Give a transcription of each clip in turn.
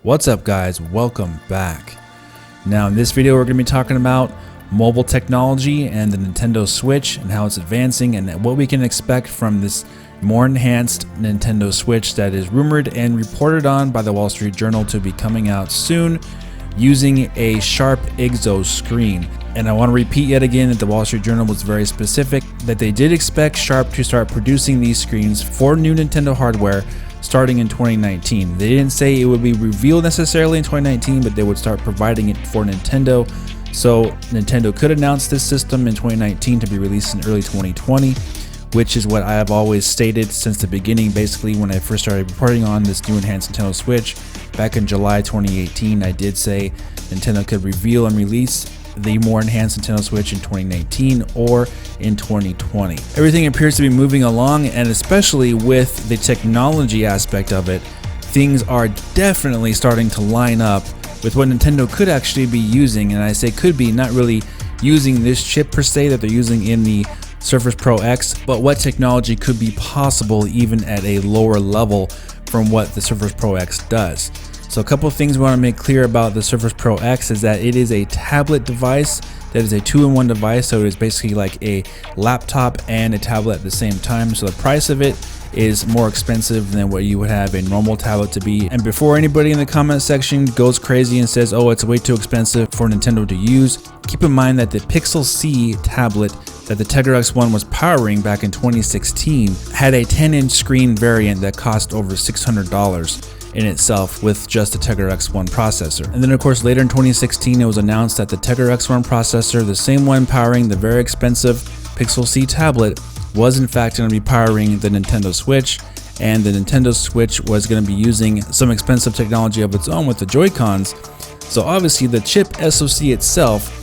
What's up guys, welcome back. Now in this video we're going to be talking about mobile technology and the Nintendo Switch and how it's advancing and what we can expect from this more enhanced Nintendo Switch that is rumored and reported on by the Wall Street Journal to be coming out soon using a Sharp IGZO screen. And I want to repeat yet again that the Wall Street Journal was very specific that they did expect Sharp to start producing these screens for new Nintendo hardware starting in 2019. They didn't say it would be revealed necessarily in 2019, but they would start providing it for Nintendo. So Nintendo could announce this system in 2019 to be released in early 2020, which is what I have always stated since the beginning. Basically, when I first started reporting on this new enhanced Nintendo Switch back in July 2018, I did say Nintendo could reveal and release the more enhanced Nintendo Switch in 2019 or in 2020. Everything appears to be moving along, and especially with the technology aspect of it, things are definitely starting to line up with what Nintendo could actually be using. And I say could be, not really using this chip per se that they're using in the Surface Pro X, but what technology could be possible even at a lower level from what the Surface Pro X does. So a couple of things we want to make clear about the Surface Pro X is that it is a tablet device that is a two-in-one device. So it is basically like a laptop and a tablet at the same time. So the price of it is more expensive than what you would have a normal tablet to be. And before anybody in the comment section goes crazy and says, oh, it's way too expensive for Nintendo to use, keep in mind that the Pixel C tablet that the Tegra X1 was powering back in 2016 had a 10-inch screen variant that cost over $600 in itself with just the Tegra X1 processor. And then of course later in 2016 it was announced that the Tegra X1 processor, the same one powering the very expensive Pixel C tablet, was in fact going to be powering the Nintendo Switch, and the Nintendo Switch was going to be using some expensive technology of its own with the Joy-Cons. So obviously the chip SoC itself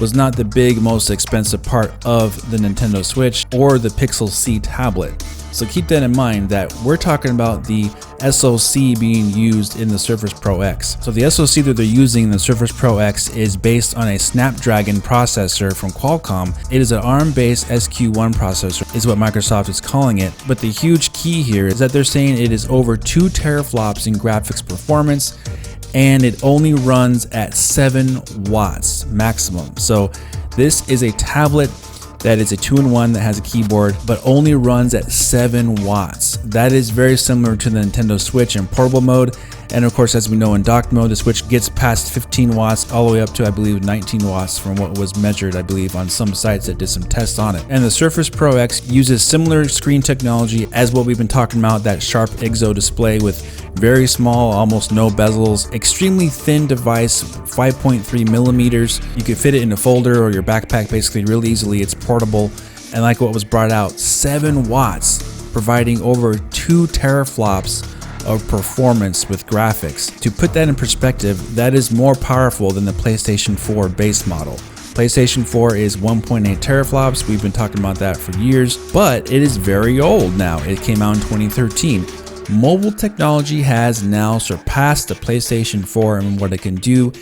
was not the most expensive part of the Nintendo Switch or the Pixel C tablet. So keep that in mind that we're talking about the SoC being used in the Surface Pro X. So the SoC that they're using in the Surface Pro X is based on a Snapdragon processor from Qualcomm. It is an ARM-based SQ1 processor is what Microsoft is calling it. But the huge key here is that they're saying it is over 2 teraflops in graphics performance, and it only runs at 7 watts maximum. So this is a tablet that is a two-in-one that has a keyboard, but only runs at 7 watts. That is very similar to the Nintendo Switch in portable mode. And of course, as we know in docked mode, the Switch gets past 15 watts all the way up to, I believe, 19 watts from what was measured, I believe, on some sites that did some tests on it. And the Surface Pro X uses similar screen technology as what we've been talking about, that Sharp IGZO display with very small, almost no bezels, extremely thin device, 5.3 millimeters. You could fit it in a folder or your backpack basically really easily. It's portable, and like what was brought out, 7 watts, providing over 2 teraflops of performance with graphics. To put that in perspective, that is more powerful than the PlayStation 4 base model. PlayStation 4 is 1.8 teraflops. We've been talking about that for years, but it is very old now. It came out in 2013. Mobile technology has now surpassed the PlayStation 4 and what it can do,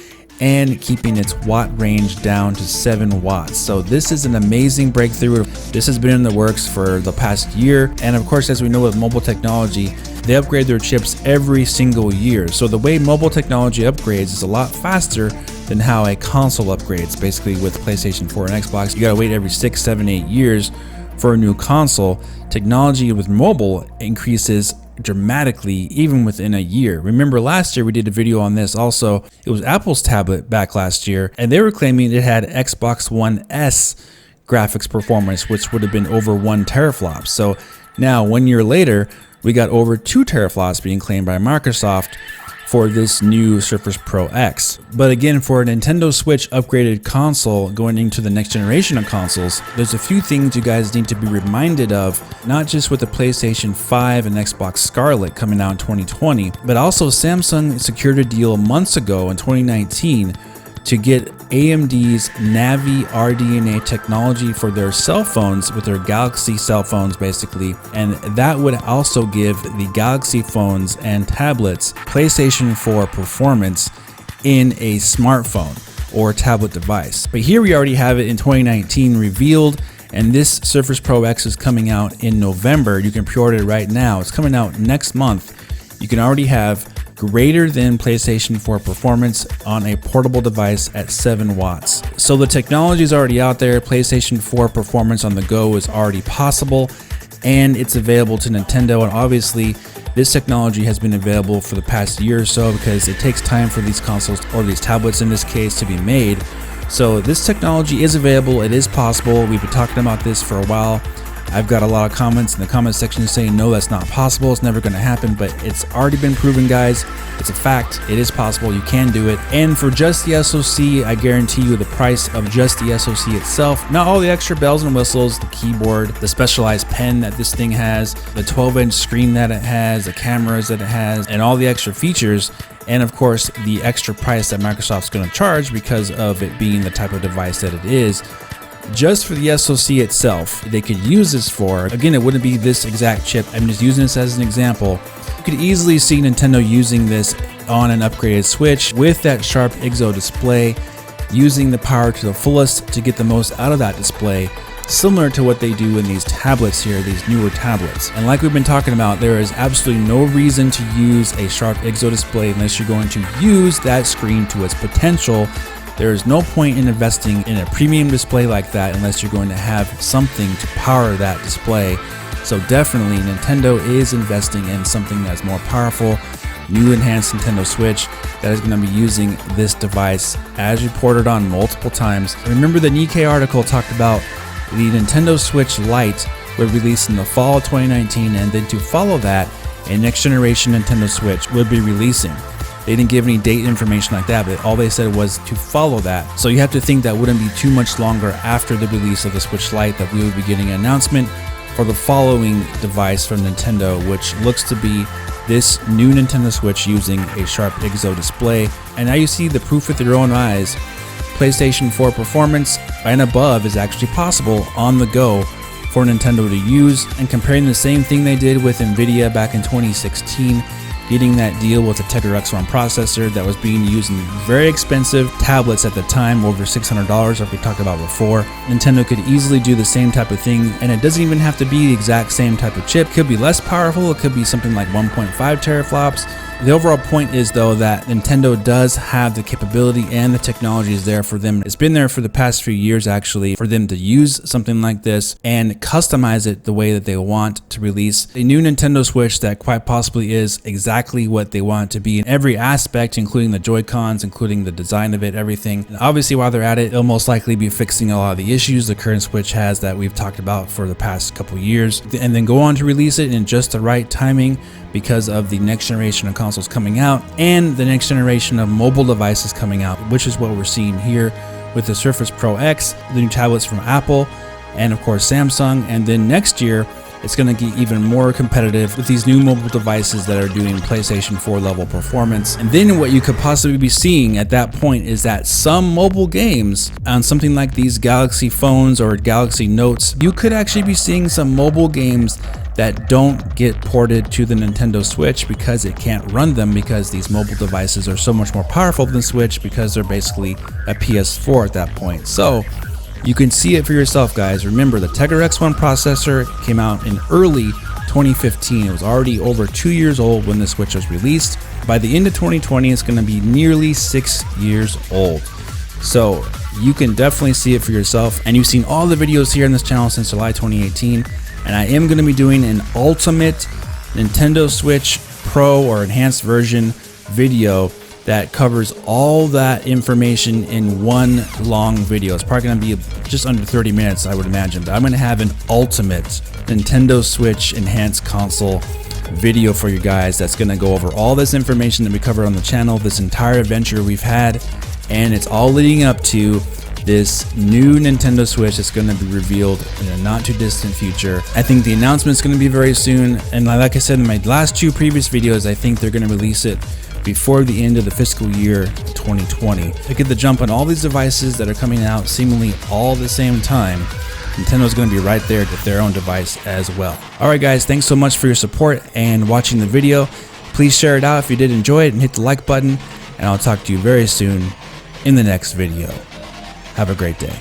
and keeping its watt range down to 7 watts. So this is an amazing breakthrough. This has been in the works for the past year. And of course, as we know with mobile technology, they upgrade their chips every single year. So the way mobile technology upgrades is a lot faster than how a console upgrades. Basically with PlayStation 4 and Xbox, you gotta wait every 6, 7, 8 years for a new console. Technology with mobile increases dramatically even within a year. Remember last year we did a video on this also. It was Apple's tablet back last year, and they were claiming it had Xbox One S graphics performance, which would have been over 1 teraflop. So now 1 year later, we got over 2 teraflops being claimed by Microsoft for this new Surface Pro X. But again, for a Nintendo Switch upgraded console going into the next generation of consoles, there's a few things you guys need to be reminded of, not just with the PlayStation 5 and Xbox Scarlet coming out in 2020, but also Samsung secured a deal months ago in 2019 to get AMD's Navi RDNA technology for their cell phones with their Galaxy cell phones basically, and that would also give the Galaxy phones and tablets PlayStation 4 performance in a smartphone or tablet device. But here we already have it in 2019 revealed, and this Surface Pro X is coming out in November. You can pre-order it right now. It's coming out next month. You can already have greater than PlayStation 4 performance on a portable device at 7 watts. So the technology is already out there. PlayStation 4 performance on the go is already possible, and it's available to Nintendo. And obviously this technology has been available for the past year or so because it takes time for these consoles, or these tablets in this case, to be made. So this technology is available, it is possible. We've been talking about this for a while. I've got a lot of comments in the comment section saying no, that's not possible, it's never going to happen, but it's already been proven, guys. It's a fact, it is possible, you can do it. And for just the SoC, I guarantee you the price of just the SoC itself, not all the extra bells and whistles, the keyboard, the specialized pen that this thing has, the 12-inch screen that it has, the cameras that it has, and all the extra features, and of course the extra price that Microsoft's going to charge because of it being the type of device that it is. Just for the SoC itself, they could use this for, again, it wouldn't be this exact chip, I'm just using this as an example. You could easily see Nintendo using this on an upgraded Switch with that sharp IGZO display, using the power to the fullest to get the most out of that display, similar to what they do in these tablets here, these newer tablets. And like we've been talking about, there is absolutely no reason to use a sharp IGZO display unless you're going to use that screen to its potential. There is no point in investing in a premium display like that unless you're going to have something to power that display. So definitely Nintendo is investing in something that's more powerful. New enhanced Nintendo Switch that is going to be using this device as reported on multiple times. Remember the Nikkei article talked about the Nintendo Switch Lite would release in the fall of 2019, and then to follow that, a next generation Nintendo Switch would be releasing. They didn't give any date information like that, but all they said was to follow that. So you have to think that wouldn't be too much longer after the release of the Switch Lite that we would be getting an announcement for the following device from Nintendo, which looks to be this new Nintendo Switch using a sharp IGZO display. And now you see the proof with your own eyes. PlayStation 4 performance and above is actually possible on the go for Nintendo to use, and comparing the same thing they did with Nvidia back in 2016, getting that deal with a Tegra X1 processor that was being used in very expensive tablets at the time, over $600 like we talked about before. Nintendo could easily do the same type of thing, and it doesn't even have to be the exact same type of chip. It could be less powerful, it could be something like 1.5 teraflops. The overall point is though that Nintendo does have the capability and the technology is there for them. It's been there for the past few years actually, for them to use something like this and customize it the way that they want to release a new Nintendo Switch that quite possibly is exactly what they want it to be in every aspect, including the Joy-Cons, including the design of it, everything. And obviously while they're at it, they'll most likely be fixing a lot of the issues the current Switch has that we've talked about for the past couple years, and then go on to release it in just the right timing because of the next generation of consoles coming out and the next generation of mobile devices coming out, which is what we're seeing here with the Surface Pro X, the new tablets from Apple, and of course Samsung. And then next year it's going to get even more competitive with these new mobile devices that are doing PlayStation 4 level performance. And then what you could possibly be seeing at that point is that some mobile games on something like these Galaxy phones or Galaxy Notes, you could actually be seeing some mobile games that don't get ported to the Nintendo Switch because it can't run them, because these mobile devices are so much more powerful than Switch because they're basically a PS4 at that point. So you can see it for yourself, guys. Remember, the Tegra X1 processor came out in early 2015. It was already over 2 years old when the Switch was released. By the end of 2020, it's going to be nearly 6 years old. So you can definitely see it for yourself. And you've seen all the videos here on this channel since July 2018. And I am going to be doing an ultimate Nintendo Switch Pro or enhanced version video that covers all that information in one long video. It's probably going to be just under 30 minutes, I would imagine, but I'm going to have an ultimate Nintendo Switch enhanced console video for you guys that's going to go over all this information that we covered on the channel, this entire adventure we've had, and it's all leading up to this new Nintendo Switch that's going to be revealed in a not too distant future. I think the announcement is going to be very soon, and like I said in my last two previous videos, I think they're going to release it before the end of the fiscal year 2020. To get the jump on all these devices that are coming out seemingly all the same time, Nintendo's going to be right there with their own device as well. Alright guys, thanks so much for your support and watching the video. Please share it out if you did enjoy it and hit the like button, and I'll talk to you very soon in the next video. Have a great day.